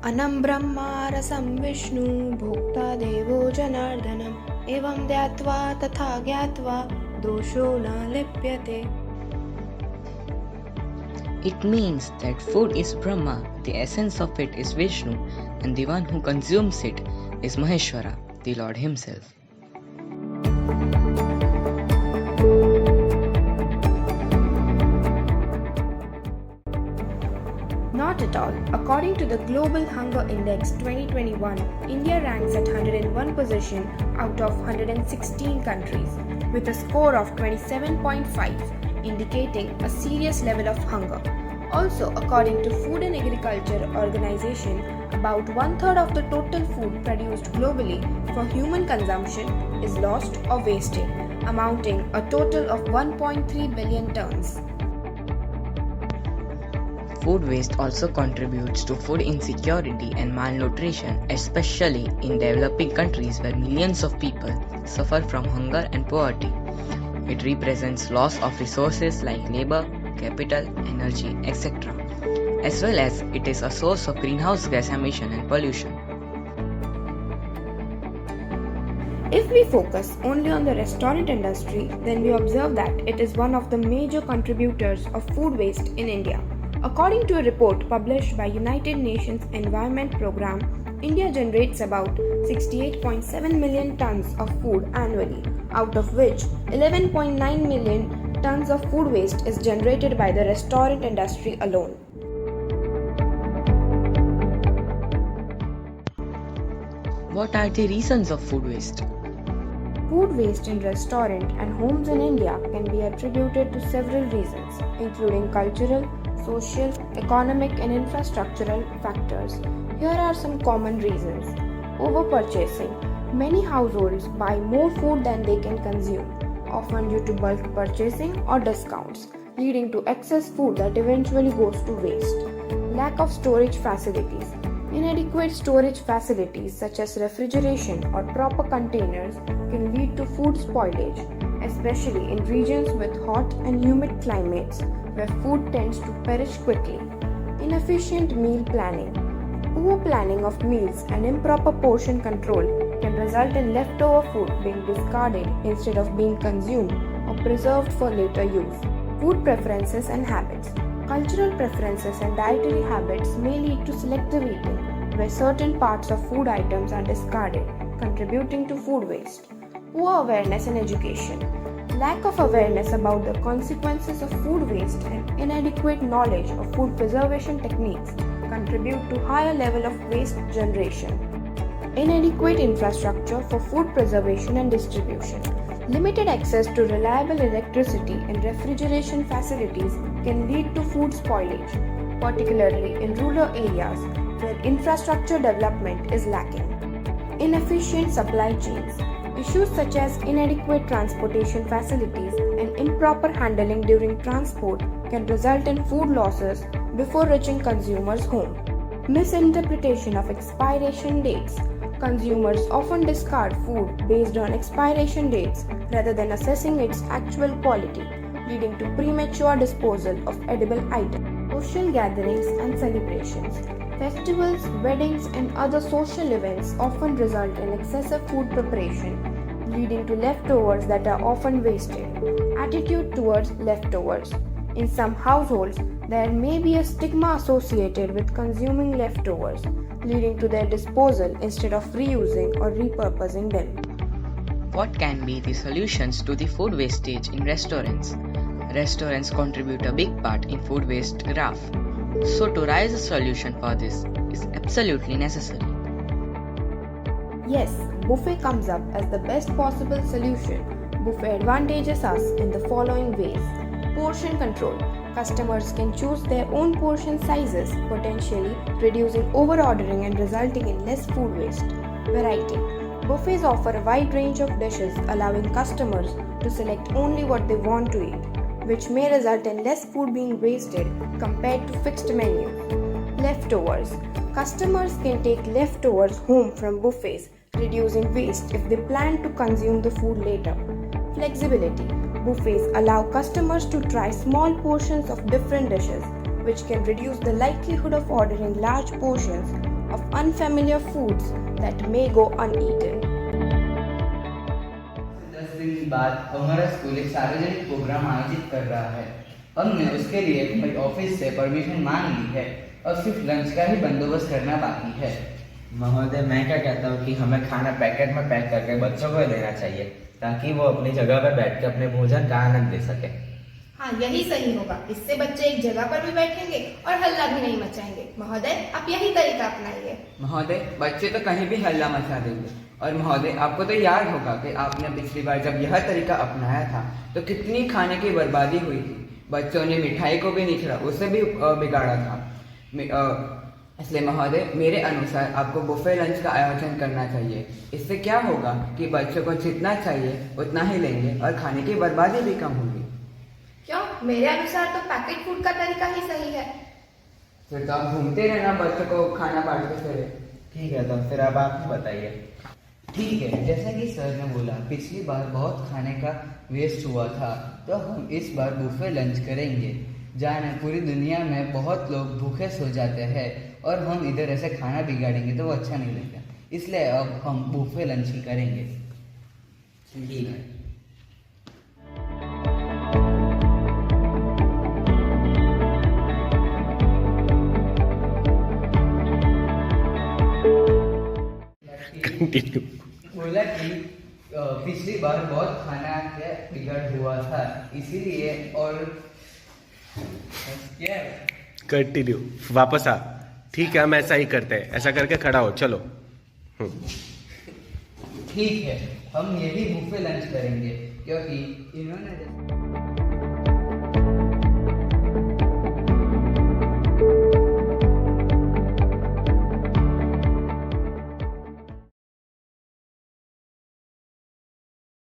अनं ब्रह्मा रसं विष्णु भोक्ता देवो जनार्दनम् एवं ध्यात्वा तथा ज्ञात्वा दोषो न लिप्यते. It means that food is Brahma, the essence of it is Vishnu, and the one who consumes it is Maheshwara, the Lord Himself. Not at all. According to the Global Hunger Index 2021, India ranks at 101 position out of 116 countries with a score of 27.5, indicating a serious level of hunger. Also, according to Food and Agriculture Organization, about one-third of the total food produced globally for human consumption is lost or wasted, amounting a total of 1.3 billion tons. Food waste also contributes to food insecurity and malnutrition, especially in developing countries where millions of people suffer from hunger and poverty. It represents loss of resources like labor, capital, energy, etc., as well as it is a source of greenhouse gas emission and pollution. If we focus only on the restaurant industry, then we observe that it is one of the major contributors of food waste in India. According to a report published by United Nations Environment Programme, India generates about 68.7 million tons of food annually, out of which 11.9 million tons of food waste is generated by the restaurant industry alone. What are the reasons of food waste? Food waste in restaurant and homes in India can be attributed to several reasons, including cultural, social, economic and infrastructural factors. Here are some common reasons. Overpurchasing. Many households buy more food than they can consume, often due to bulk purchasing or discounts, leading to excess food that eventually goes to waste. Lack of storage facilities. Inadequate storage facilities such as refrigeration or proper containers can lead to food spoilage, especially in regions with hot and humid climates where food tends to perish quickly. Inefficient meal planning. Poor planning of meals and improper portion control can result in leftover food being discarded instead of being consumed or preserved for later use. Food preferences and habits. Cultural preferences and dietary habits may lead to selective eating, where certain parts of food items are discarded, contributing to food waste. Poor awareness and education. Lack of awareness about the consequences of food waste and inadequate knowledge of food preservation techniques contribute to higher level of waste generation. Inadequate infrastructure for food preservation and distribution. Limited access to reliable electricity and refrigeration facilities can lead to food spoilage, particularly in rural areas where infrastructure development is lacking. Inefficient supply chains. Issues such as inadequate transportation facilities and improper handling during transport can result in food losses before reaching consumers' home. Misinterpretation of expiration dates. Consumers often discard food based on expiration dates rather than assessing its actual quality, leading to premature disposal of edible items. Social gatherings and celebrations. Festivals, weddings, and other social events often result in excessive food preparation, leading to leftovers that are often wasted. Attitude towards leftovers. In some households, there may be a stigma associated with consuming leftovers, leading to their disposal instead of reusing or repurposing them. What can be the solutions to the food wastage in restaurants? Restaurants contribute a big part in food waste graph. So to raise a solution for this is absolutely necessary. Yes, buffet comes up as the best possible solution. Buffet advantages us in the following ways. Portion control. Customers can choose their own portion sizes, potentially reducing overordering and resulting in less food waste. Variety. Buffets offer a wide range of dishes, allowing customers to select only what they want to eat, which may result in less food being wasted compared to fixed menus. Leftovers. Customers can take leftovers home from buffets, reducing waste if they plan to consume the food later. Flexibility. Buffets allow customers to try small portions of different dishes, which can reduce the likelihood of ordering large portions of unfamiliar foods that may go uneaten. 10 दिन बाद हमारा school एक सार्वजनिक programme आयोजित कर रहा है। हमने उसके लिए हमारी ऑफिस से परमिशन मांग ली है और सिर्फ लंच का ही बंदोबस्त करना बाकी है। महोदय, मैं क्या कहता हूँ कि हमें खाना पैकेट में पैक करके बच्चों को देना चाहिए ताकि वो अपनी जगह पर बैठ के अपने भोजन का आनंद ले सके। हाँ, यही सही होगा। इससे बच्चे एक जगह पर भी बैठेंगे और हल्ला भी नहीं मचाएंगे। महोदय, आप यही तरीका अपनाइए। महोदय, बच्चे तो कहीं भी हल्ला मचा देंगे। और महोदय, आपको तो याद होगा कि आपने पिछली बार जब यह तरीका अपनाया था तो कितनी खाने की बर्बादी हुई थी। बच्चों ने मिठाई को भी नहीं छोड़ा, उसे भी बिगाड़ा था। इसलिए महोदय, मेरे अनुसार आपको बुफे लंच का आयोजन करना चाहिए। इससे क्या होगा कि बच्चों को जितना चाहिए उतना ही लेंगे और खाने की बर्बादी भी कम होगी। क्यों? मेरे अनुसार तो पैकेट फूड का तरीका ही सही है। फिर तो आप घूमते रहना, बच्चों को खाना बांटते फिरे। ठीक है, तो फिर अब आप बताइए। ठीक है, जैसा कि सर ने बोला, पिछली बार बहुत खाने का वेस्ट हुआ था, तो हम इस बार बुफे लंच करेंगे। जाने पूरी दुनिया में बहुत लोग भूखे सो जाते हैं और हम इधर ऐसे खाना बिगाड़ेंगे तो वो अच्छा नहीं लगेगा। इसलिए अब हम बुफे लंच ही करेंगे। ठीक है। बोला कि पिछली बार बहुत खाना के बिगड़ हुआ था, इसीलिए और क्या कंटिन्यू वापस आ। ठीक है, हम ऐसा ही करते हैं। ऐसा करके खड़ा हो, चलो। ठीक है, हम यही बुफे लंच करेंगे क्योंकि इन्होंने